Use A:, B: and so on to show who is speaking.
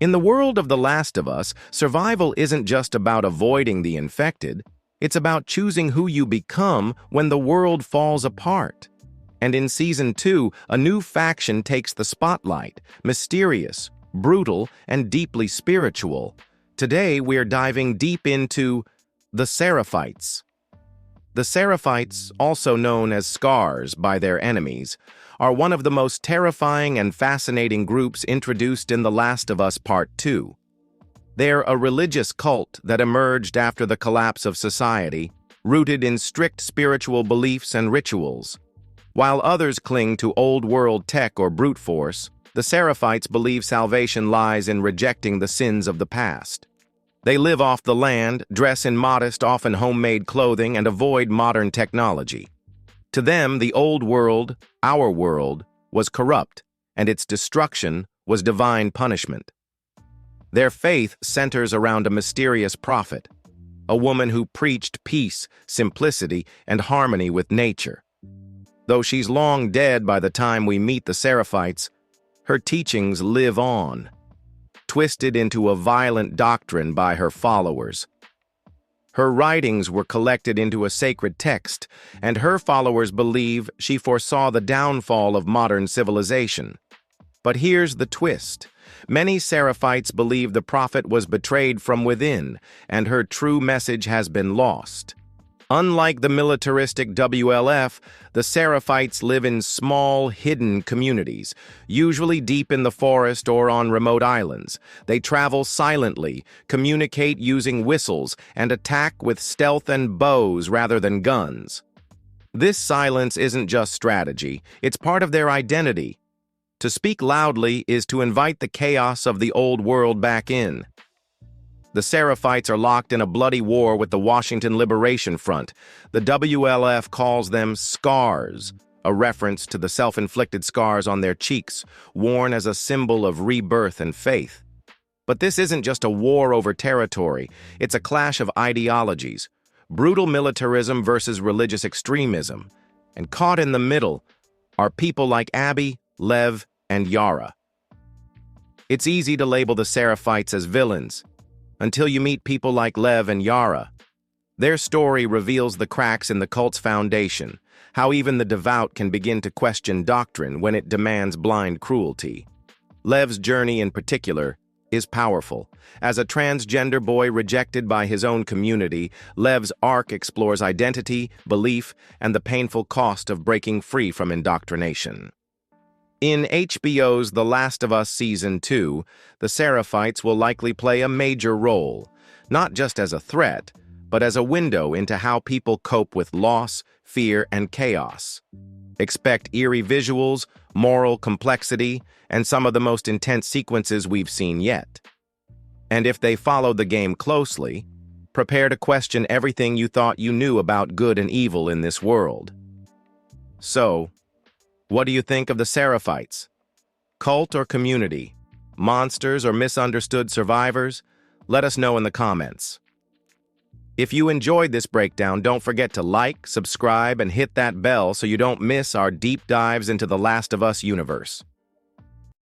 A: In the world of The Last of Us, survival isn't just about avoiding the infected. It's about choosing who you become when the world falls apart. And in Season 2, a new faction takes the spotlight, mysterious, brutal, and deeply spiritual. Today, we're diving deep into the Seraphites. The Seraphites, also known as Scars by their enemies, are one of the most terrifying and fascinating groups introduced in The Last of Us Part 2. They're a religious cult that emerged after the collapse of society, rooted in strict spiritual beliefs and rituals. While others cling to old-world tech or brute force, the Seraphites believe salvation lies in rejecting the sins of the past. They live off the land, dress in modest, often homemade clothing, and avoid modern technology. To them, the old world, our world, was corrupt, and its destruction was divine punishment. Their faith centers around a mysterious prophet, a woman who preached peace, simplicity, and harmony with nature. Though she's long dead by the time we meet the Seraphites, her teachings live on, twisted into a violent doctrine by her followers. Her writings were collected into a sacred text, and her followers believe she foresaw the downfall of modern civilization. But here's the twist. Many Seraphites believe the prophet was betrayed from within, and her true message has been lost. Unlike the militaristic WLF, the Seraphites live in small, hidden communities, usually deep in the forest or on remote islands. They travel silently, communicate using whistles, and attack with stealth and bows rather than guns. This silence isn't just strategy, it's part of their identity. To speak loudly is to invite the chaos of the old world back in. The Seraphites are locked in a bloody war with the Washington Liberation Front. The WLF calls them Scars, a reference to the self-inflicted scars on their cheeks, worn as a symbol of rebirth and faith. But this isn't just a war over territory, it's a clash of ideologies, brutal militarism versus religious extremism. And caught in the middle are people like Abby, Lev, and Yara. It's easy to label the Seraphites as villains, until you meet people like Lev and Yara. Their story reveals the cracks in the cult's foundation, how even the devout can begin to question doctrine when it demands blind cruelty. Lev's journey in particular is powerful. As a transgender boy rejected by his own community, Lev's arc explores identity, belief, and the painful cost of breaking free from indoctrination. In HBO's The Last of Us Season 2, the Seraphites will likely play a major role, not just as a threat, but as a window into how people cope with loss, fear, and chaos. Expect eerie visuals, moral complexity, and some of the most intense sequences we've seen yet. And if they follow the game closely, prepare to question everything you thought you knew about good and evil in this world. So, what do you think of the Seraphites? Cult or community? Monsters or misunderstood survivors? Let us know in the comments. If you enjoyed this breakdown, don't forget to like, subscribe, and hit that bell so you don't miss our deep dives into the Last of Us universe.